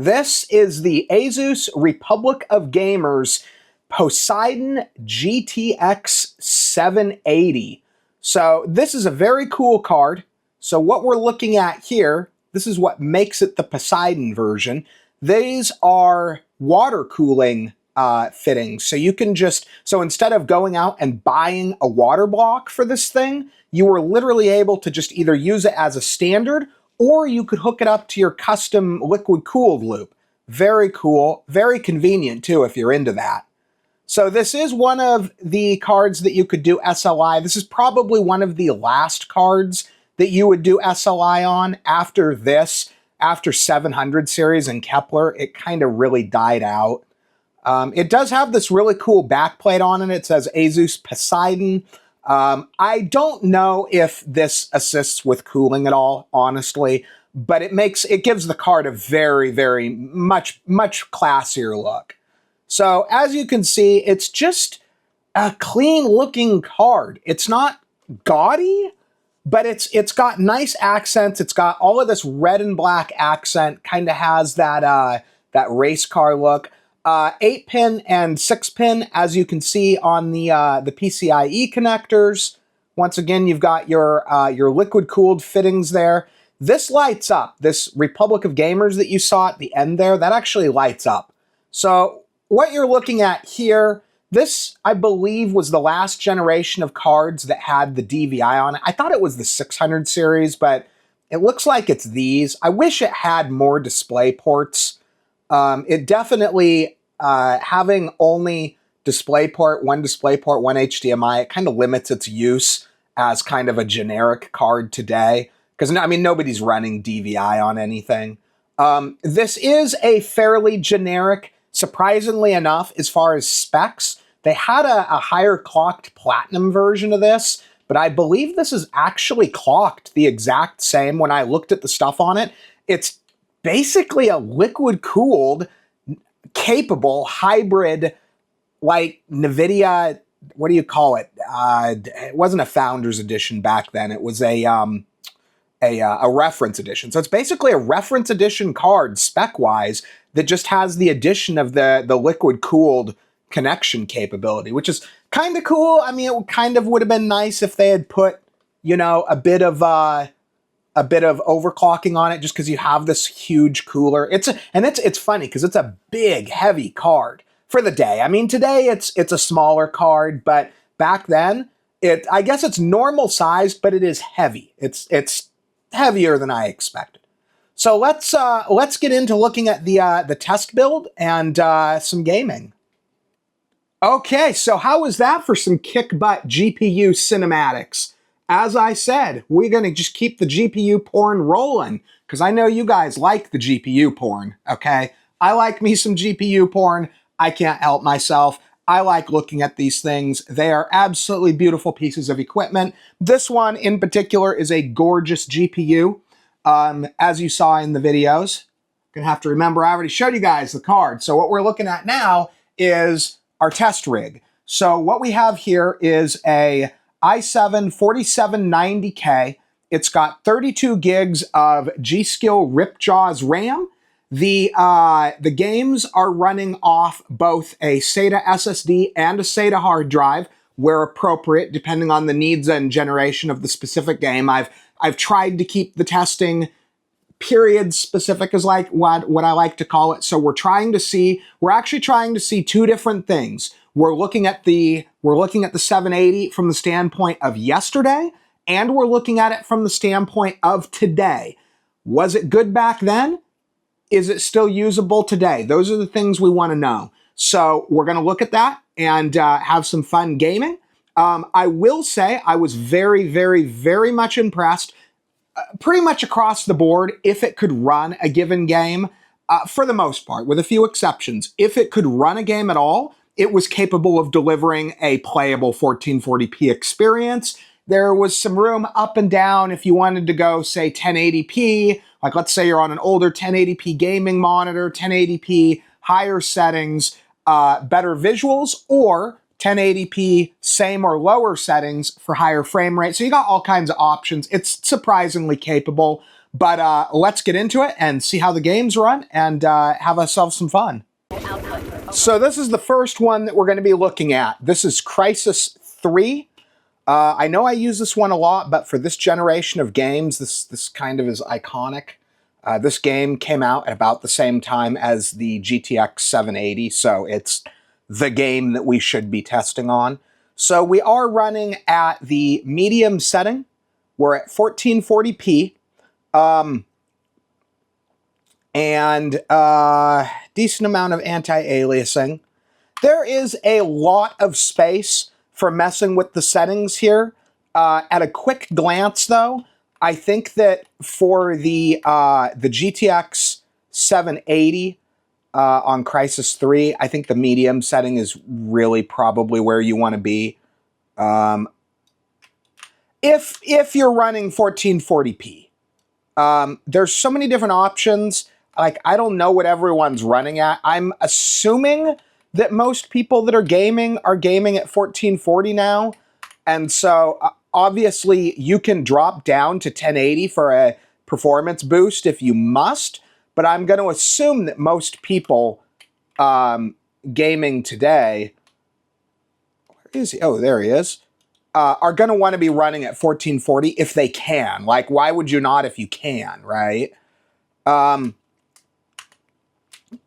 This is the ASUS Republic of Gamers Poseidon GTX 780. So this is a very cool card. So what we're looking at here, this is what makes it the Poseidon version. These are water cooling fittings. So you can so instead of going out and buying a water block for this thing, you were literally able to just either use it as a standard or you could hook it up to your custom liquid-cooled loop. Very cool, very convenient too if you're into that. So this is one of the cards that you could do SLI. This is probably one of the last cards that you would do SLI on. After this, after 700 series and Kepler, it kind of really died out. It does have this really cool backplate on it. It says ASUS Poseidon. I don't know if this assists with cooling at all, honestly, but it gives the card a very, very much classier look. So as you can see, it's just a clean looking card. It's not gaudy, but it's got nice accents. It's got all of this red and black accent, kind of has that race car look. 8-pin and 6-pin, as you can see on the PCIe connectors. Once again, you've got your liquid-cooled fittings there. This lights up. This Republic of Gamers that you saw at the end there, that actually lights up. So what you're looking at here, this, I believe, was the last generation of cards that had the DVI on it. I thought it was the 600 series, but it looks like it's these. I wish it had more display ports. It definitely, having only one DisplayPort, one HDMI, it kind of limits its use as kind of a generic card today. Because, I mean, nobody's running DVI on anything. This is a fairly generic, surprisingly enough, as far as specs. They had a higher clocked platinum version of this, but I believe this is actually clocked the exact same when I looked at the stuff on it. It's basically a liquid-cooled, capable, hybrid, like NVIDIA, what do you call it? It wasn't a Founders Edition back then. It was a reference edition. So it's basically a reference edition card, spec-wise, that just has the addition of the liquid-cooled connection capability, which is kind of cool. I mean, it kind of would have been nice if they had put, you know, a bit of overclocking on it, just because you have this huge cooler. It's funny because it's a big, heavy card for the day. I mean, today it's a smaller card, but back then I guess it's normal sized, but it is heavy. It's heavier than I expected. So let's get into looking at the test build and some gaming. Okay, so how was that for some kick butt GPU cinematics? As I said, we're going to just keep the GPU porn rolling, because I know you guys like the GPU porn, okay? I like me some GPU porn. I can't help myself. I like looking at these things. They are absolutely beautiful pieces of equipment. This one in particular is a gorgeous GPU, as you saw in the videos. Gonna have to remember, I already showed you guys the card. So what we're looking at now is our test rig. So what we have here is a i7 4790K. It's got 32 gigs of G.Skill Ripjaws RAM. The games are running off both a SATA SSD and a SATA hard drive, where appropriate, depending on the needs and generation of the specific game. I've tried to keep the testing period specific, is like what I like to call it. So we're actually trying to see two different things. We're looking at the 780 from the standpoint of yesterday, and we're looking at it from the standpoint of today. Was it good back then? Is it still usable today? Those are the things we want to know. So we're going to look at that and have some fun gaming. I will say I was very, very, very much impressed, pretty much across the board, if it could run a given game, for the most part, with a few exceptions. If it could run a game at all, it was capable of delivering a playable 1440p experience. There was some room up and down if you wanted to go, say, 1080p. Like, let's say you're on an older 1080p gaming monitor, 1080p, higher settings, better visuals, or 1080p, same or lower settings for higher frame rate. So you got all kinds of options. It's surprisingly capable. But let's get into it and see how the games run and have ourselves some fun. So this is the first one that we're going to be looking at. This is Crysis 3. I know I use this one a lot, but for this generation of games, this kind of is iconic. This game came out at about the same time as the GTX 780, so it's the game that we should be testing on. So we are running at the medium setting. We're at 1440p. And decent amount of anti-aliasing. There is a lot of space for messing with the settings here. At a quick glance, though, I think that for the GTX 780 on Crysis 3, I think the medium setting is really probably where you want to be. If you're running 1440p. There's so many different options. Like, I don't know what everyone's running at. I'm assuming that most people that are gaming at 1440 now. And so obviously you can drop down to 1080 for a performance boost if you must. But I'm going to assume that most people gaming today, where is he? Oh, there he is. Are going to want to be running at 1440 if they can. Like, why would you not if you can, right?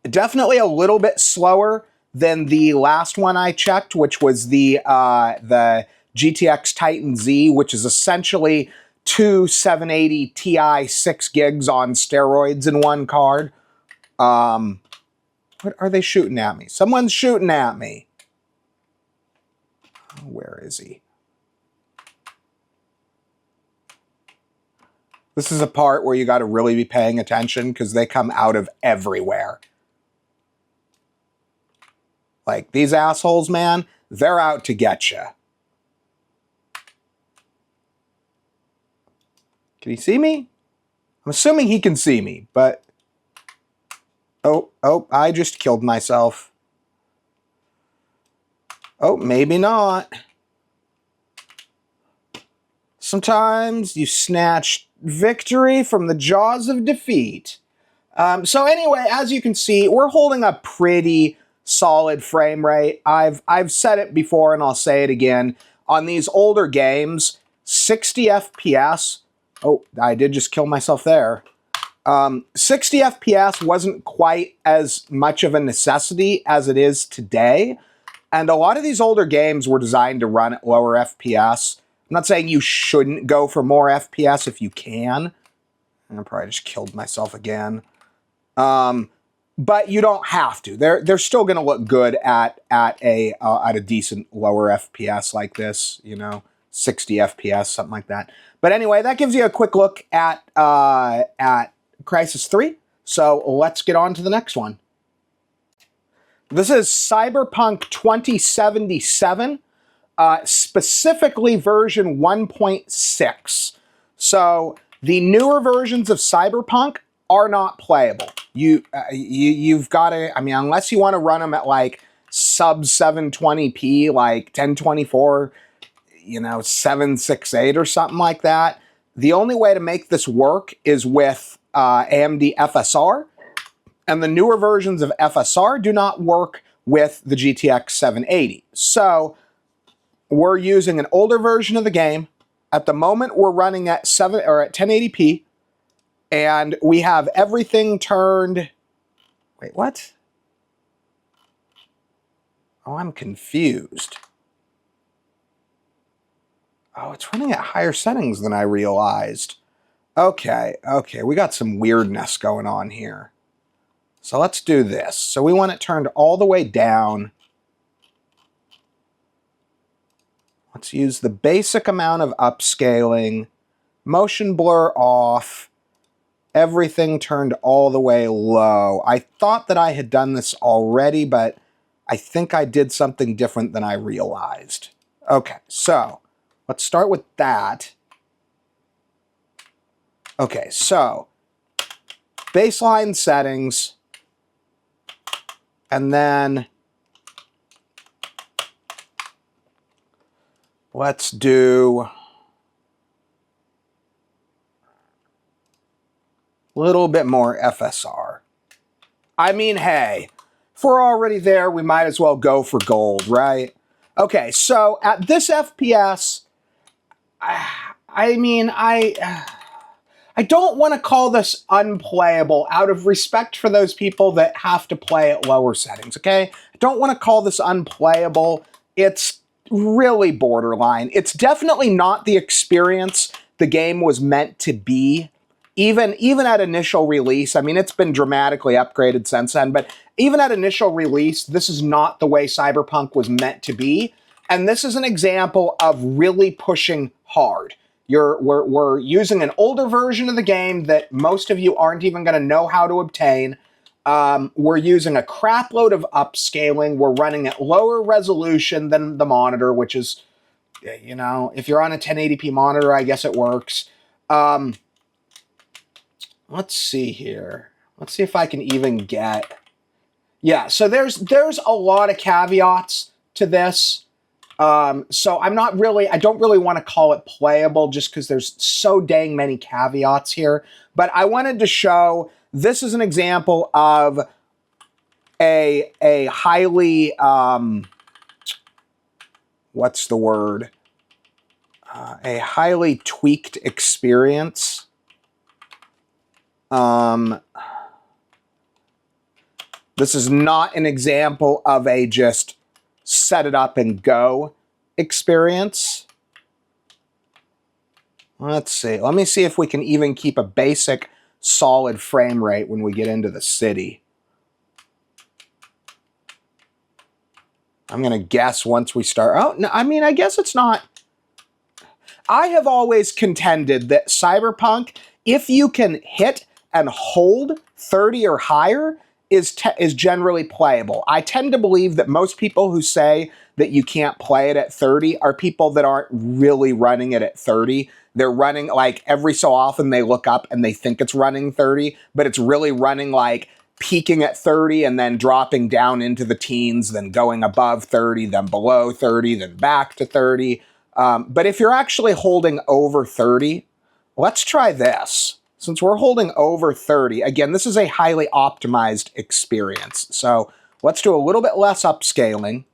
Definitely a little bit slower than the last one I checked, which was the GTX Titan Z, which is essentially two 780 Ti 6 gigs on steroids in one card. What are they shooting at me? Someone's shooting at me. Where is he? This is a part where you got to really be paying attention because they come out of everywhere. Like, these assholes, man, they're out to get you. Can he see me? I'm assuming he can see me, but... Oh, I just killed myself. Oh, maybe not. Sometimes you snatch victory from the jaws of defeat. So anyway, as you can see, we're holding a pretty solid frame rate. I've said it before and I'll say it again. On these older games, 60 FPS. Oh, I did just kill myself there. 60 FPS wasn't quite as much of a necessity as it is today. And a lot of these older games were designed to run at lower FPS. I'm not saying you shouldn't go for more FPS if you can. I probably just killed myself again. But you don't have to. They're still going to look good at a decent lower FPS like this, you know, 60 FPS, something like that. But anyway, that gives you a quick look at Crysis 3. So let's get on to the next one. This is Cyberpunk 2077, specifically version 1.6. So the newer versions of Cyberpunk are not playable. You've got to, I mean, unless you want to run them at like sub 720p, like 1024, you know, 768 or something like that. The only way to make this work is with AMD FSR, and the newer versions of FSR do not work with the GTX 780. So we're using an older version of the game. At the moment, we're running at 1080p. And we have everything turned... Wait, what? Oh, I'm confused. Oh, it's running at higher settings than I realized. Okay, we got some weirdness going on here. So let's do this. So we want it turned all the way down. Let's use the basic amount of upscaling. Motion blur off. Everything turned all the way low. I thought that I had done this already, but I think I did something different than I realized. Okay, so let's start with that. Okay, so baseline settings, and then let's do... Little bit more FSR. I mean, hey, if we're already there, we might as well go for gold, right? Okay, so at this FPS, I don't want to call this unplayable out of respect for those people that have to play at lower settings, okay? I don't want to call this unplayable. It's really borderline. It's definitely not the experience the game was meant to be. Even at initial release, I mean, it's been dramatically upgraded since then, but even at initial release, this is not the way Cyberpunk was meant to be. And this is an example of really pushing hard. We're using an older version of the game that most of you aren't even going to know how to obtain. We're using a crap load of upscaling. We're running at lower resolution than the monitor, which is, you know, if you're on a 1080p monitor, I guess it works. Let's see here. Let's see if I can even get... Yeah, so there's a lot of caveats to this. So I don't really want to call it playable just because there's so dang many caveats here. But I wanted to show this is an example of a highly, what's the word? A highly tweaked experience. This is not an example of a just set it up and go experience. Let's see. Let me see if we can even keep a basic solid frame rate when we get into the city. I'm going to guess once we start. Oh, no, I mean, I guess it's not. I have always contended that Cyberpunk, if you can hit and hold 30 or higher, is generally playable. I tend to believe that most people who say that you can't play it at 30 are people that aren't really running it at 30. They're running, like, every so often they look up and they think it's running 30, but it's really running, like, peaking at 30 and then dropping down into the teens, then going above 30, then below 30, then back to 30. But if you're actually holding over 30, let's try this. Since we're holding over 30, again, this is a highly optimized experience. So let's do a little bit less upscaling.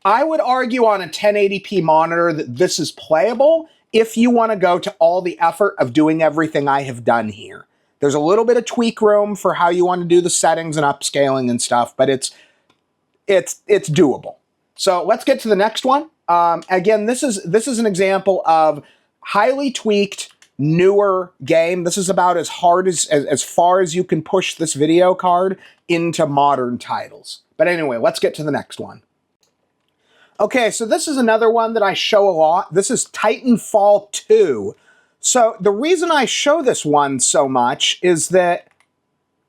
I would argue on a 1080p monitor that this is playable if you want to go to all the effort of doing everything I have done here. There's a little bit of tweak room for how you want to do the settings and upscaling and stuff, but it's doable. So let's get to the next one. Again, this is an example of highly tweaked, newer game. This is about as hard as far as you can push this video card into modern titles. But anyway, let's get to the next one. Okay, so this is another one that I show a lot. This is Titanfall 2. So the reason I show this one so much is that,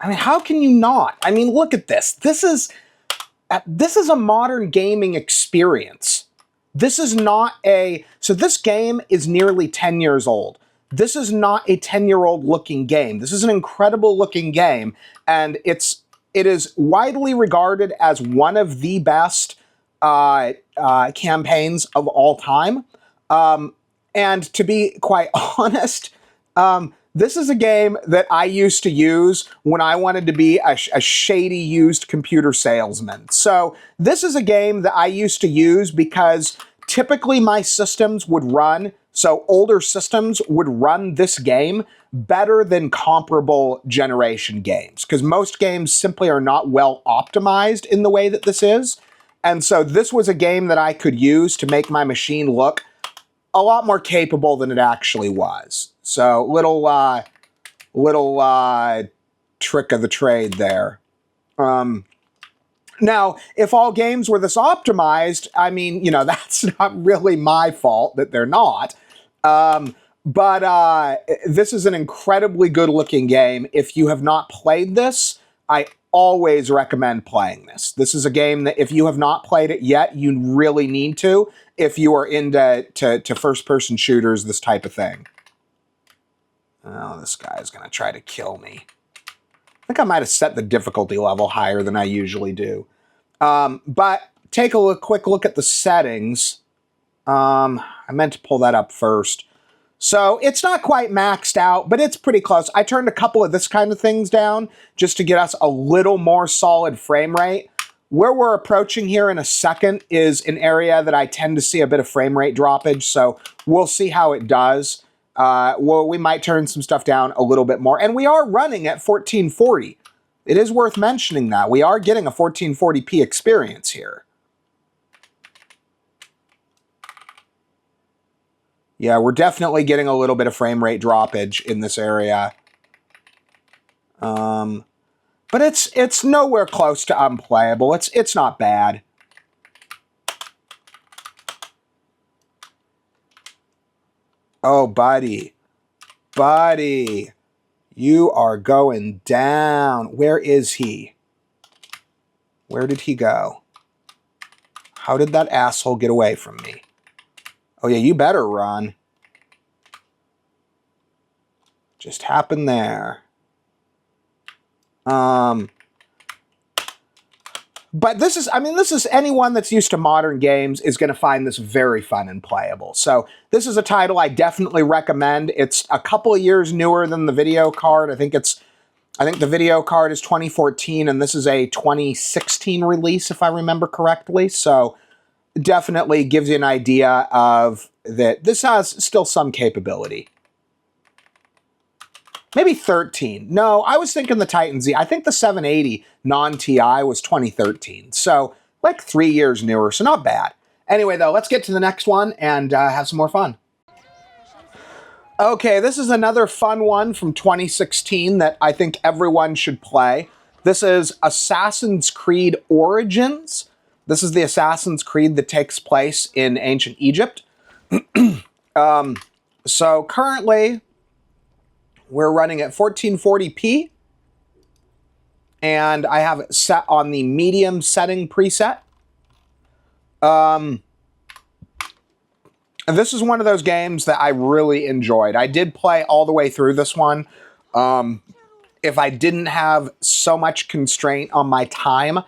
I mean, how can you not? I mean, look at this. This is a modern gaming experience. This is not so this game is nearly 10 years old. This is not a 10-year-old looking game. This is an incredible looking game, and it is widely regarded as one of the best campaigns of all time. And to be quite honest, this is a game that I used to use when I wanted to be a shady used computer salesman. So this is a game that I used to use because typically my systems would run, so older systems would run this game better than comparable generation games, because most games simply are not well optimized in the way that this is. And so this was a game that I could use to make my machine look a lot more capable than it actually was. So little trick of the trade there. Now, if all games were this optimized, I mean, you know, that's not really my fault that they're not. But this is an incredibly good looking game. If you have not played this, I always recommend playing this. This is a game that if you have not played it yet, you really need to if you are into first-person shooters, this type of thing. Oh, this guy's going to try to kill me. I think I might have set the difficulty level higher than I usually do. But take a quick look at the settings. I meant to pull that up first. So it's not quite maxed out, but it's pretty close. I turned a couple of this kind of things down just to get us a little more solid frame rate. Where we're approaching here in a second is an area that I tend to see a bit of frame rate droppage, so we'll see how it does. Well, we might turn some stuff down a little bit more, and we are running at 1440. It is worth mentioning that. We are getting a 1440p experience here. Yeah, we're definitely getting a little bit of frame rate droppage in this area. But it's nowhere close to unplayable. It's not bad. Oh, buddy. Buddy. You are going down. Where is he? Where did he go? How did that asshole get away from me? Oh, yeah, you better run. Just happened there. But this is, I mean, this is anyone that's used to modern games is going to find this very fun and playable. So this is a title I definitely recommend. It's a couple of years newer than the video card. I think the video card is 2014 and this is a 2016 release, if I remember correctly. So definitely gives you an idea of that this has still some capability. Maybe 13. No, I was thinking the Titan Z. I think the 780 non-TI was 2013. So like 3 years newer, so not bad. Anyway, though, let's get to the next one and have some more fun. Okay, this is another fun one from 2016 that I think everyone should play. This is Assassin's Creed Origins. This is the Assassin's Creed that takes place in ancient Egypt. So currently, we're running at 1440p, and I have it set on the medium setting preset. And this is one of those games that I really enjoyed. I did play all the way through this one. If I didn't have so much constraint on my time,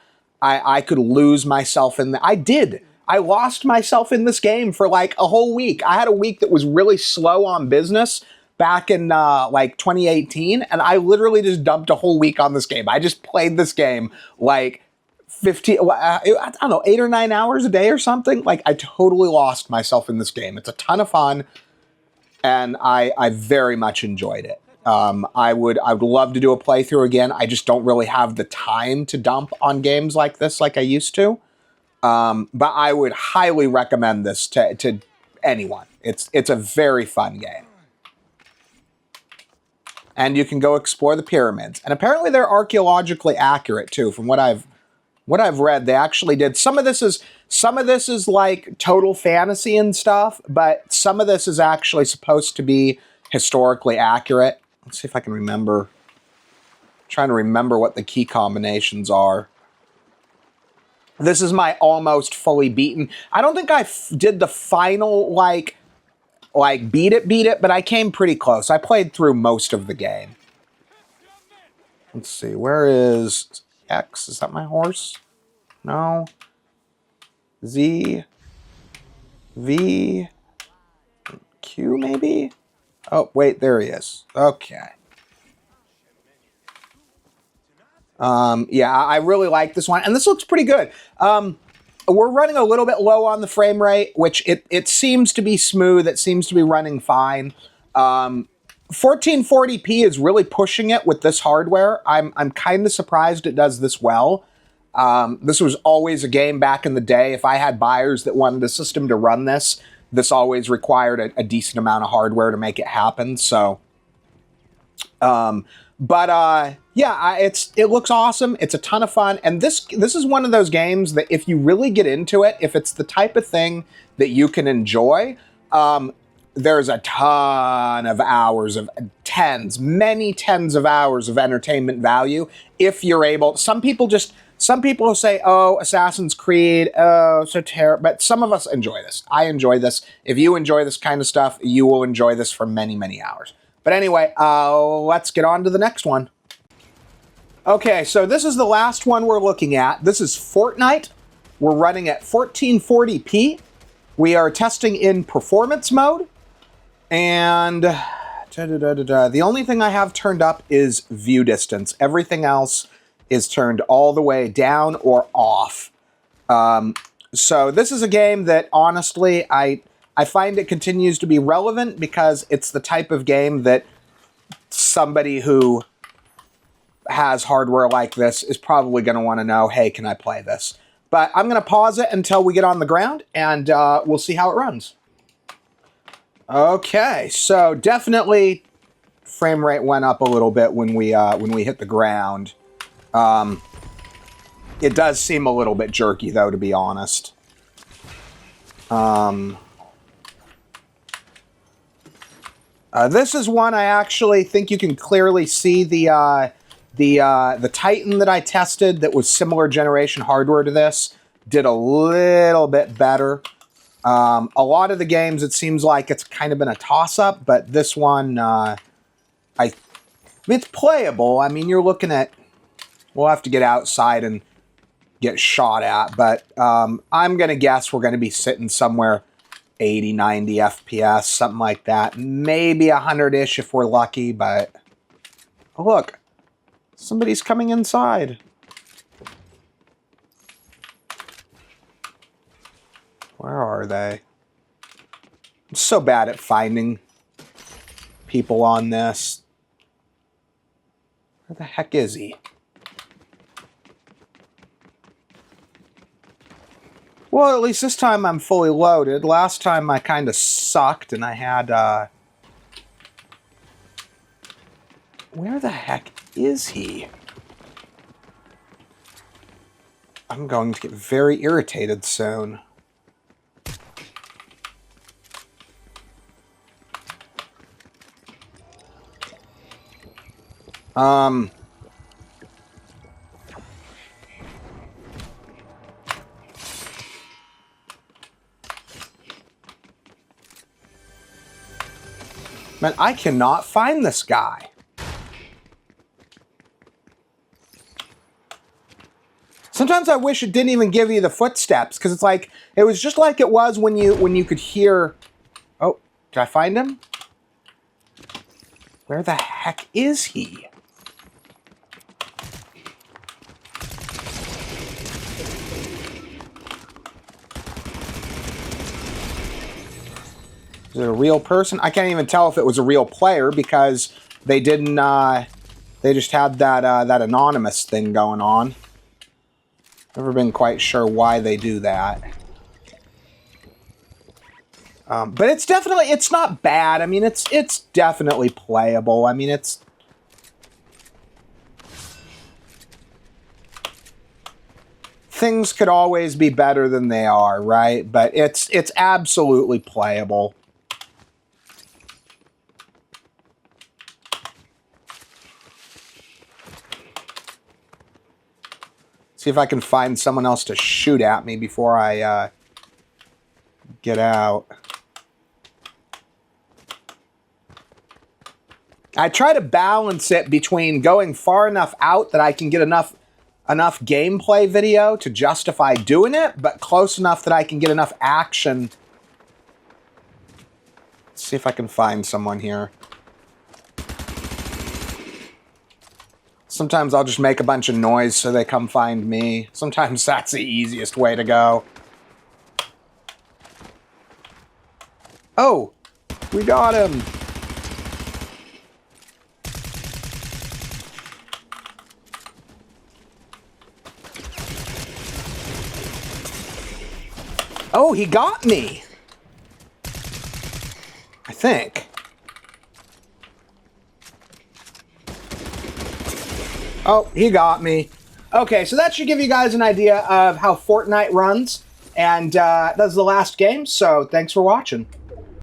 I could lose myself in the... I did. I lost myself in this game for like a whole week. I had a week that was really slow on business back in like 2018, and I literally just dumped a whole week on this game. I just played this game like 15, I don't know, 8 or 9 hours a day or something. Like I totally lost myself in this game. It's a ton of fun, and I very much enjoyed it. I would love to do a playthrough again. I just don't really have the time to dump on games like this like I used to. But I would highly recommend this to anyone. It's a very fun game. And you can go explore the pyramids. And apparently they're archaeologically accurate too. From what I've read, they actually did. Some of this is like total fantasy and stuff, but some of this is actually supposed to be historically accurate. Let's see if I can remember. I'm trying to remember what the key combinations are. This is my almost fully beaten. I don't think I did the final like beat it, but I came pretty close. I played through most of the game. Let's see, where is X? Is that my horse? No. Z, V, Q maybe? Oh, wait, there he is. Okay. Yeah, I really like this one, and this looks pretty good. We're running a little bit low on the frame rate, which it seems to be smooth. It seems to be running fine. 1440p is really pushing it with this hardware. I'm kind of surprised it does this well. This was always a game back in the day. If I had buyers that wanted a system to run this, this always required a decent amount of hardware to make it happen. So, yeah, it looks awesome. It's a ton of fun. And this is one of those games that if you really get into it, if it's the type of thing that you can enjoy, there's a ton of hours of many tens of hours of entertainment value if you're able. Some people say, oh, Assassin's Creed, oh, so terrible. But some of us enjoy this. I enjoy this. If you enjoy this kind of stuff, you will enjoy this for many, many hours. But anyway, let's get on to the next one. Okay, so this is the last one we're looking at. This is Fortnite. We're running at 1440p. We are testing in performance mode. And the only thing I have turned up is view distance. Everything else is turned all the way down or off. So this is a game that, honestly, I find it continues to be relevant because it's the type of game that somebody who has hardware like this is probably going to want to know, hey, can I play this? But I'm going to pause it until we get on the ground, and we'll see how it runs. Okay, so definitely frame rate went up a little bit when we hit the ground. It does seem a little bit jerky, though, to be honest. This is one I actually think you can clearly see the Titan that I tested that was similar generation hardware to this did a little bit better. A lot of the games, it seems like it's kind of been a toss-up, but this one, I mean, it's playable. I mean, you're looking at, we'll have to get outside and get shot at, but I'm going to guess we're going to be sitting somewhere 80, 90 FPS, something like that. Maybe 100-ish if we're lucky, but oh, look, somebody's coming inside. Where are they? I'm so bad at finding people on this. Where the heck is he? Well, at least this time I'm fully loaded. Last time I kind of sucked and I had, where the heck is he? I'm going to get very irritated soon. Man, I cannot find this guy. Sometimes I wish it didn't even give you the footsteps, because it's like, it was just like it was when you could hear... Oh, did I find him? Where the heck is he? Is it a real person? I can't even tell if it was a real player because they didn't, they just had that, that anonymous thing going on. Never been quite sure why they do that. But it's definitely, it's not bad. I mean, it's definitely playable. I mean, it's... Things could always be better than they are, right? But it's absolutely playable. See if I can find someone else to shoot at me before I get out. I try to balance it between going far enough out that I can get enough gameplay video to justify doing it, but close enough that I can get enough action. Let's see if I can find someone here. Sometimes I'll just make a bunch of noise so they come find me. Sometimes that's the easiest way to go. Oh, we got him. Oh, he got me. I think. Oh, he got me. Okay, so that should give you guys an idea of how Fortnite runs. And that's the last game, so thanks for watching.